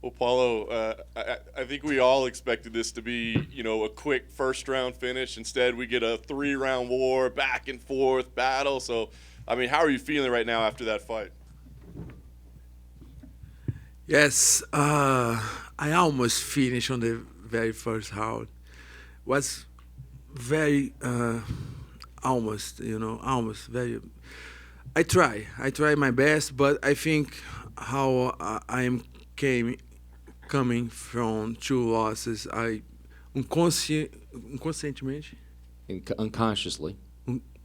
Well, Paulo, I think we all expected this to be, a quick first-round finish. Instead, we get a three-round war, back and forth battle. So, I mean, how are you feeling right now after that fight? Yes, I almost finished on the very first round. Was very almost, almost very. I try my best, but I think how I am came coming from two losses, I inconscientemente, Unconsciously.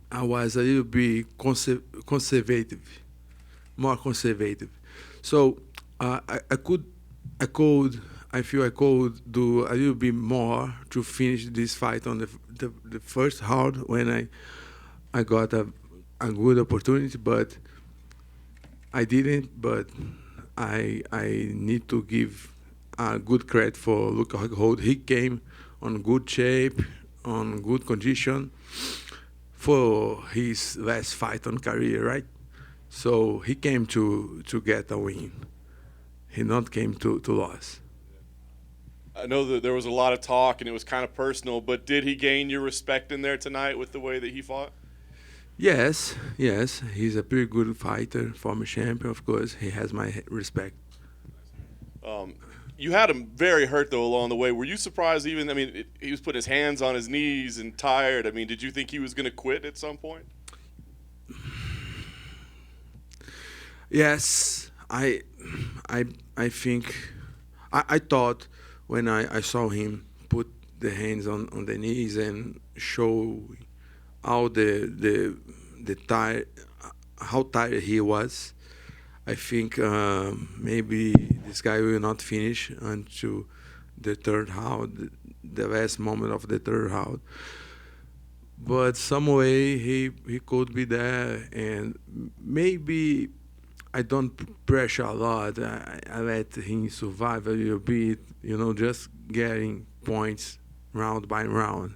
I was a little bit conservative, more conservative. So I could, I could, I feel I could do a little bit more to finish this fight on the first round when I got a good opportunity, but I didn't. But I need to give good credit for Luke Rockhold. He came on good shape, on good condition for his last fight on career, right? So he came to get a win. He not came to lose. I know that there was a lot of talk and it was kind of personal, but did he gain your respect in there tonight with the way that he fought? Yes, yes, he's a pretty good fighter, former champion. Of course, he has my respect. Um, you had him very hurt though along the way. Were you surprised? Even I mean, he was putting his hands on his knees and tired. I mean, did you think he was going to quit at some point? Yes, I, I think, I thought when I saw him put the hands on the knees and show how the tired, how tired he was. I think maybe this guy will not finish until the third round, the last moment of the third round. But some way he could be there, and maybe I don't pressure a lot. I let him survive a little bit, just getting points round by round.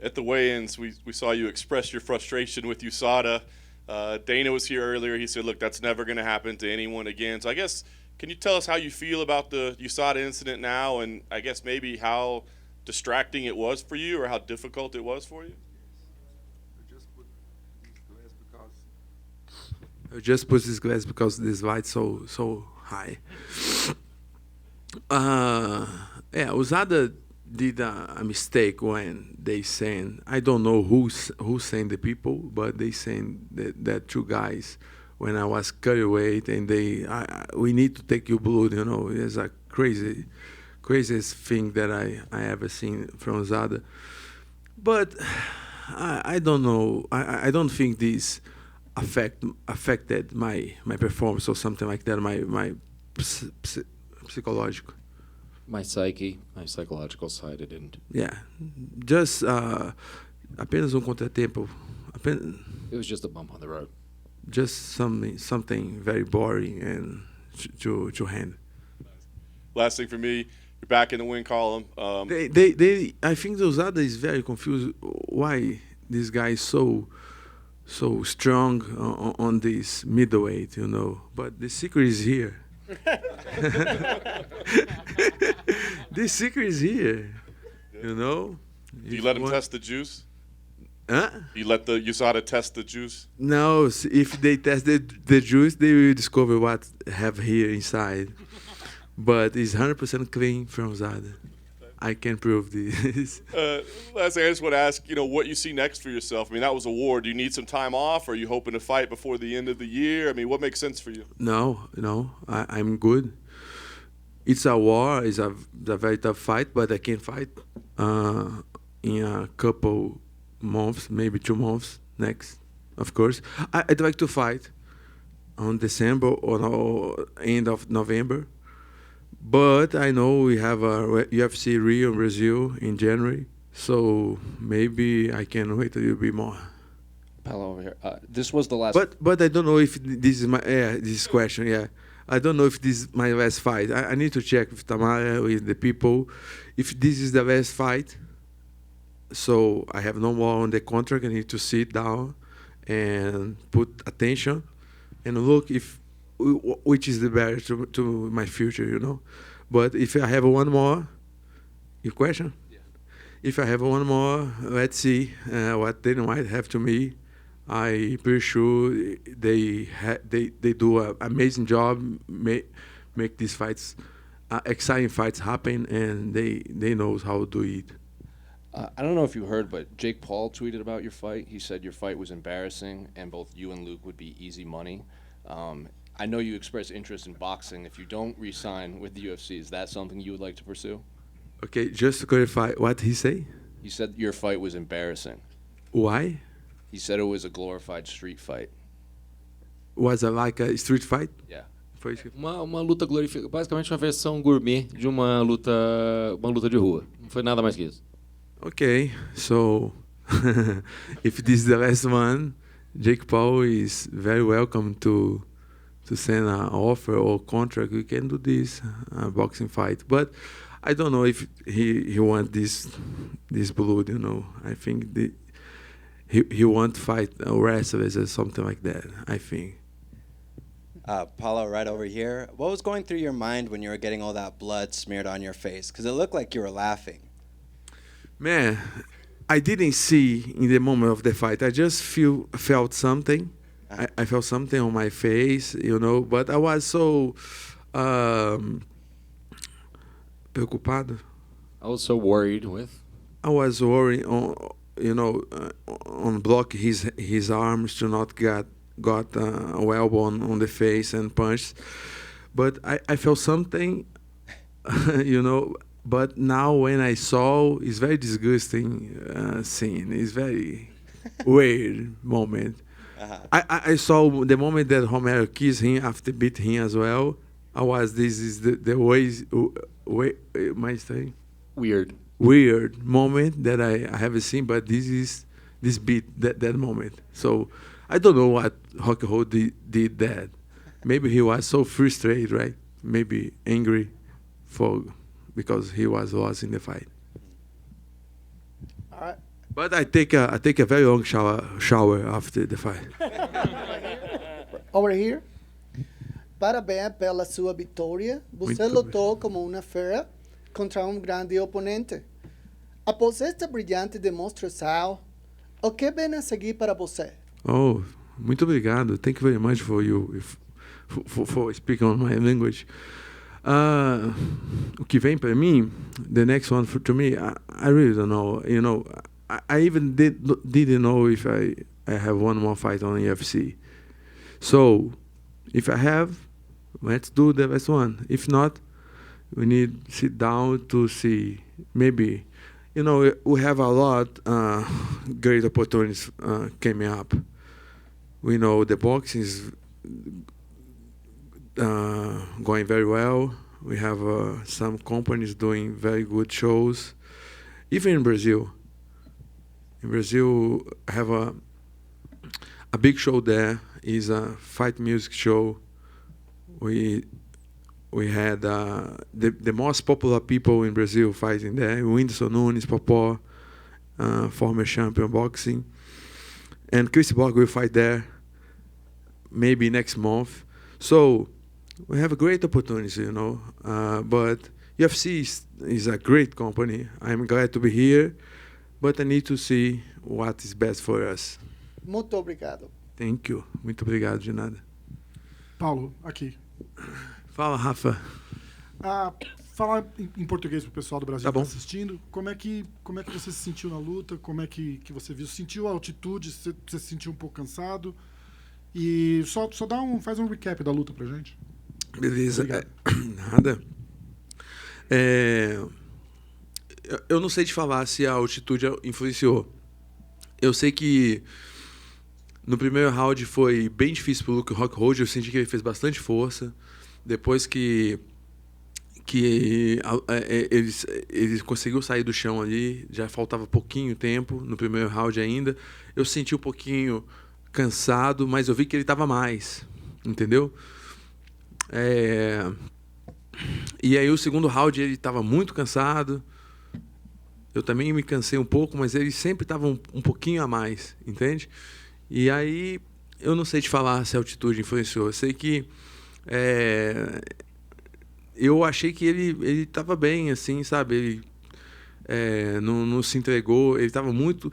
At the weigh-ins, we saw you express your frustration with USADA. Dana was here earlier. He said, "Look, that's never going to happen to anyone again." So I guess, can you tell us how you feel about the USADA incident now, and I guess maybe how distracting it was for you, or how difficult it was for you? I just put this glass because this light's so high. Uh, yeah, Usada did a mistake when they sent. I don't know who sent the people, but they sent that two guys when I was carry weight, and we need to take your blood. It's a craziest thing that I ever seen from Usada. But I don't know. I don't think this affected my performance or something like that. My psychological. My psyche, my psychological side, it didn't. Yeah, just apenas contratempo. It was just a bump on the road. Just something very boring and to handle. Last thing for me, you're back in the win column. They I think those others is very confused why this guy is so strong on this middleweight, But the secret is here. The secret is here, Do you let him test the juice? Huh? You let the USADA test the juice? No, if they test the juice, they will discover what have here inside. But it's 100% clean from Zada. I can prove this. Last thing, I just want to ask, what you see next for yourself. I mean, that was a war. Do you need some time off? Are you hoping to fight before the end of the year? I mean, what makes sense for you? No, I'm good. It's a war. It's a very tough fight, but I can fight in a couple months, maybe 2 months next. Of course, I'd like to fight on December or end of November. But I know we have a UFC Rio in Brazil in January, so maybe I can wait a little bit more. Paulo over here. This was the last. But I don't know if this is my this question. Yeah, I don't know if this is my last fight. I need to check with Tamara, with the people, if this is the last fight. So I have no more on the contract. I need to sit down and put attention and look if which is the barrier to my future, you know. But if I have one more, your question? Yeah. If I have one more, let's see what they might have to me. I'm pretty sure they do an amazing job, make these fights, exciting fights happen, and they knows how to do it. I don't know if you heard, but Jake Paul tweeted about your fight. He said your fight was embarrassing, and both you and Luke would be easy money. I know you expressed interest in boxing. If you don't re-sign with the UFC, is that something you would like to pursue? Okay, just to clarify, what he say? He said your fight was embarrassing. Why? He said it was a glorified street fight. Was it like a street fight? Yeah. Foi isso que... Uma luta glorificada, basicamente uma versão gourmet de uma luta de rua. Não foi nada mais que isso. Okay, so if this is the last one, Jake Paul is very welcome to send an offer or contract. We can do this boxing fight, but I don't know if he want this blood. You know, I think he want to fight wrestlers or something like that. I think. Paulo, right over here. What was going through your mind when you were getting all that blood smeared on your face? Because it looked like you were laughing. Man, I didn't see in the moment of the fight. I just felt something. I felt something on my face, you know. But I was so preocupado. I was so worried with. I was worried on, you know, on block his arms to not got a elbow on the face and punched. But I felt something, you know. But now when I saw, it's very disgusting scene. It's very weird moment. I saw the moment that Romero kissed him after beat him as well. This is the way my saying? Weird moment that I haven't seen, but this beat that moment. So I don't know what Rockhold did that. Maybe he was so frustrated, right? Maybe angry because he was lost in the fight. All right. But I take a very long shower after the fight. Over here. Parabéns pela sua vitória. Você lutou como uma fera contra grande oponente. Após esta brilhante demonstração, o que vem a seguir para você? Oh, muito obrigado. Thank you very much for you for speaking on my language. O que vem para mim, the next one to me, I really don't know. You know, I even didn't know if I have one more fight on UFC. So, if I have, let's do the best one. If not, we need to sit down to see. Maybe, you know, we have a lot great opportunities coming up. We know the boxing is going very well. We have some companies doing very good shows. Even in Brazil. In Brazil, I have a big show there. Is a fight music show. We had the most popular people in Brazil fighting there. Whindersson Nunes, Popó, former champion boxing. And Chris Borg will fight there maybe next month. So we have a great opportunity, you know. But UFC is a great company. I'm glad to be here, but I need to see what is best for us. Muito obrigado. Thank you. Muito obrigado, de nada. Paulo, aqui. Fala, Rafa. Falar em português pro pessoal do Brasil Tá que bom. tá assistindo. Como é que você se sentiu na luta? Como é que você viu? Sentiu a altitude? Você se sentiu um pouco cansado? E só faz um recap da luta pra gente. Beleza. Obrigado. Nada. Eu não sei te falar se a altitude influenciou. Eu sei que no primeiro round foi bem difícil pro Luke Rockhold. Eu senti que ele fez bastante força. Depois que ele conseguiu sair do chão ali, já faltava pouquinho tempo no primeiro round ainda. Eu senti um pouquinho cansado, mas eu vi que ele estava mais, entendeu? E aí o segundo round ele estava muito cansado. Eu também me cansei um pouco, mas ele sempre estava um pouquinho a mais, entende? E aí eu não sei te falar se a altitude influenciou. Eu sei que Eu achei que ele estava bem, assim, sabe? Ele não se entregou, ele estava muito...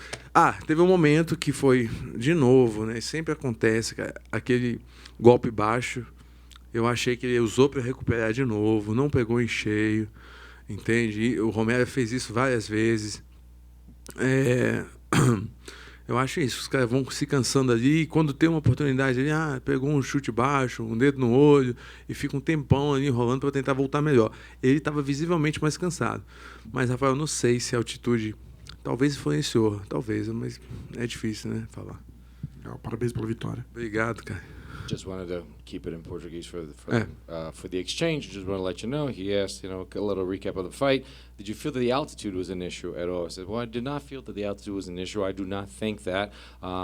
teve um momento que foi, de novo, né? Sempre acontece, cara, aquele golpe baixo. Eu achei que ele usou para recuperar de novo, não pegou em cheio, entende? E o Romero fez isso várias vezes. Eu acho isso, os caras vão se cansando ali, e quando tem uma oportunidade ali, pegou um chute baixo, um dedo no olho, e fica um tempão ali enrolando para tentar voltar melhor. Ele estava visivelmente mais cansado. Mas, Rafael, não sei se a altitude talvez influenciou, talvez, mas é difícil, né, falar. Parabéns pela vitória. Obrigado, cara. Just wanted to keep it in Portuguese for the exchange. Just want to let you know. He asked, a little recap of the fight. Did you feel that the altitude was an issue at all? I said, well, I did not feel that the altitude was an issue. I do not think that.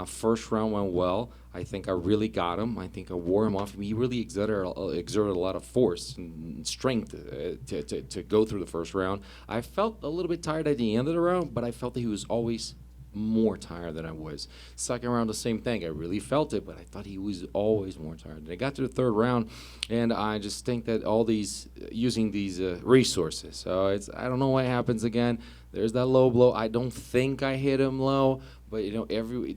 First round went well. I think I really got him. I think I wore him off. He really exerted a lot of force and strength to go through the first round. I felt a little bit tired at the end of the round, but I felt that he was always more tired than I was. Second round, the same thing. I really felt it, but I thought he was always more tired. And I got to the third round, and I just think that all these, using these resources. I don't know what happens again. There's that low blow. I don't think I hit him low, but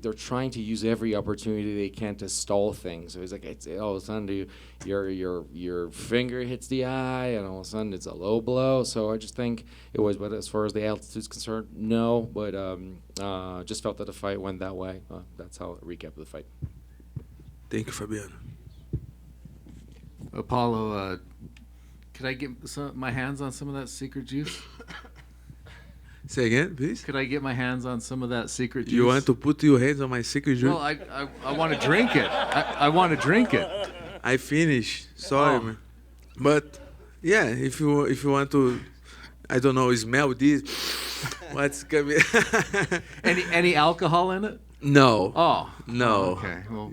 they're trying to use every opportunity they can to stall things. So it's like all of a sudden your finger hits the eye, and all of a sudden it's a low blow. So I just think it was. But as far as the altitude's concerned, no. But just felt that the fight went that way. That's how I recap the fight. Thank you, Fabiano. Paulo, could I get my hands on some of that secret juice? Say again, please. Could I get my hands on some of that secret juice? You want to put your hands on my secret juice? Well, I want to drink it. I want to drink it. I finished. Sorry, man. But yeah, if you want to, I don't know, smell this. What's coming? Any alcohol in it? No. Oh. No. Okay. Well,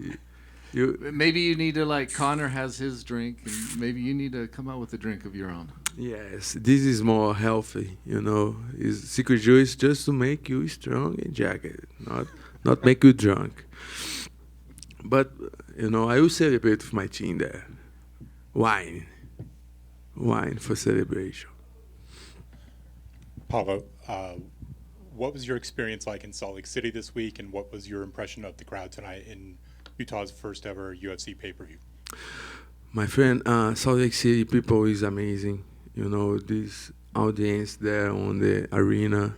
you maybe you need to, like Connor has his drink, and maybe you need to come out with a drink of your own. Yes, this is more healthy, Is secret juice just to make you strong and jagged, not make you drunk. But I will celebrate with my team there. Wine for celebration. Paulo, what was your experience like in Salt Lake City this week, and what was your impression of the crowd tonight in Utah's first ever UFC pay-per-view? My friend, Salt Lake City people is amazing. This audience there on the arena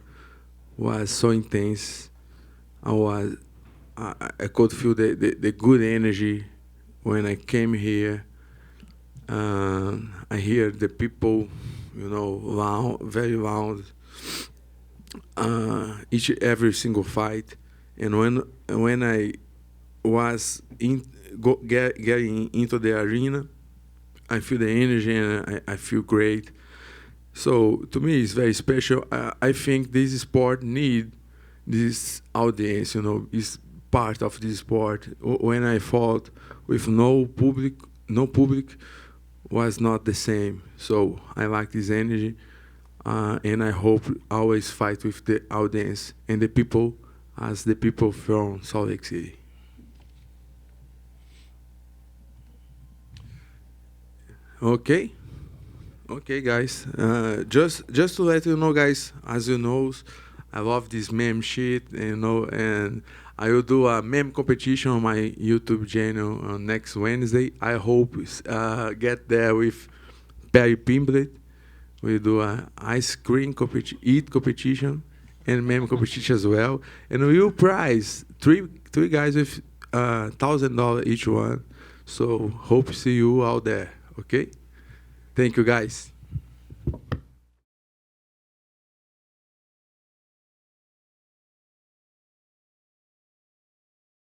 was so intense. I could feel the good energy when I came here. I hear the people, loud, very loud, every single fight. And when I was getting into the arena, I feel the energy and I feel great. So to me, it's very special. I think this sport need this audience. Is part of this sport. When I fought with no public was not the same. So I like this energy, and I hope always fight with the audience and the people as the people from Salt Lake City. Okay, guys. Just to let you know, guys, as you know, I love this meme shit, and I will do a meme competition on my YouTube channel on next Wednesday. I hope get there with Perry Pimblett. We do a ice cream competition and meme competition as well, and we will prize three guys with $1,000 each one. So hope to see you out there. Okay? Thank you, guys.